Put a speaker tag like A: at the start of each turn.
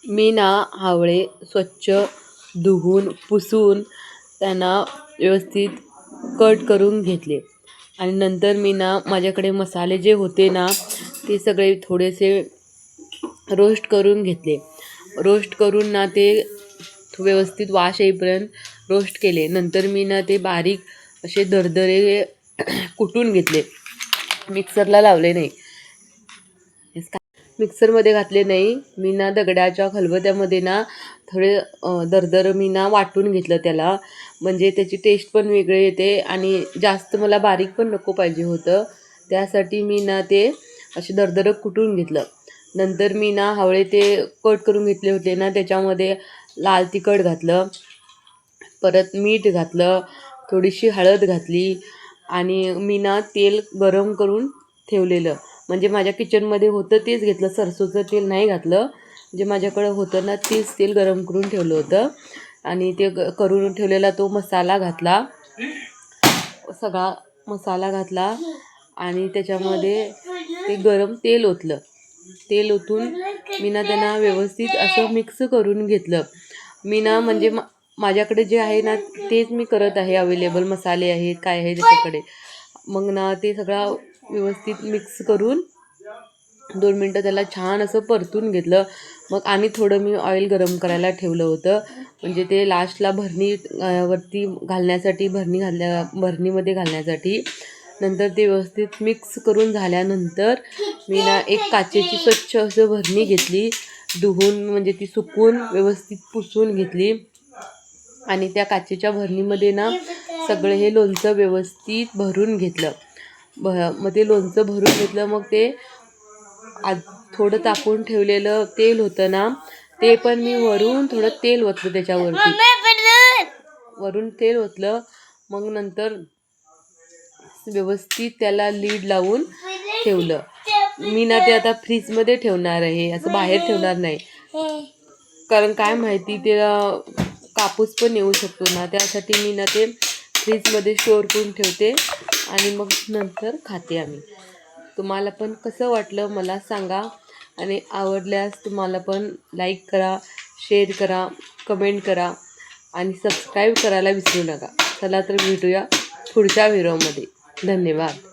A: मी ना आवळे स्वच्छ धुवून पुसून त्यांना व्यवस्थित कट करून घेतले आणि नंतर मी ना माझ्याकडे मसाले जे होते ना ते सगळे थोडेसे रोस्ट करून घेतले. रोस्ट करून ना ते व्यवस्थित वास येईपर्यंत रोस्ट केले. नंतर मी ना ते बारीक असे दरदरे कुटून घेतले. मिक्सरला लावले नाही, मिक्सरमध्ये घातले नाही. मी ना दगडाच्या खलबत्त्यामध्ये ना थोडे दरदर मी ना वाटून घेतलं त्याला, म्हणजे त्याची टेस्ट पण वेगळी येते आणि जास्त मला बारीक पण नको पाहिजे होतं. त्यासाठी मी ना ते असे दरदर कुटून घेतलं. नंतर मी ना आवळे ते कट करून घेतले होते ना त्याच्यामध्ये लाल तिखट घातलं, परत मीठ घातलं, थोडीशी हळद घातली आणि मी ना तेल गरम करून ठेवलेलं, म्हणजे माझ्या किचनमध्ये होतं तेच घेतलं. सरसोचं तेल नाही घातलं, जे माझ्याकडं होतं ना तेच तेल गरम करून ठेवलं होतं आणि ते करून ठेवलेला तो मसाला घातला, सगळा मसाला घातला आणि त्याच्यामध्ये ते गरम तेल ओतलं. तेल ओतून मी ना त्यांना व्यवस्थित असं मिक्स करून घेतलं. मी ना म्हणजे माझ्याकडे जे आहे ना तेच मी करत आहे, अवेलेबल मसाले आहेत काय आहे त्याच्याकडे. मग ना ते सगळं व्यवस्थित मिक्स करून 2 मिनटं त्याला छान असं परतून घेतलं. मग आणि थोडं मी ऑइल गरम करायला ठेवलं होतं, म्हणजे ते लास्टला वरती घालण्यासाठी, भरणीमध्ये घालण्यासाठी. नंतर ते व्यवस्थित मिक्स करून झाल्यानंतर मी ना एक काचेची स्वच्छ असं भरणी घेतली, धुवून म्हणजे ती सुकून व्यवस्थित पुसून घेतली आणि त्या काचेच्या भरणीमध्ये ना सगळं हे लोणचं व्यवस्थित भरून घेतलं. मग ते लोणचं भरून घेतलं. मग ते थोडं तापून ठेवलेलं तेल होतं ना ते पण मी वरून थोडं तेल ओतलं, त्याच्यावरती वरून तेल ओतलं. मग नंतर व्यवस्थित त्याला लीड लावून ठेवलं. मी ना ते आता फ्रीजमध्ये ठेवणार आहे, असं बाहेर ठेवणार नाही, कारण काय माहिती ते कापूस पण येऊ शकतो ना, त्यासाठी मी ना ते फ्रीजमध्ये स्टोअर करून ठेवते आणि मग नंतर खाते आम्ही. तुम्हाला पण कसं वाटलं मला सांगा आणि आवडल्यास तुम्हाला पण लाईक करा, शेअर करा, कमेंट करा आणि सबस्क्राईब करायला विसरू नका. चला तर भेटूया पुढच्या व्हिडिओमध्ये. धन्यवाद.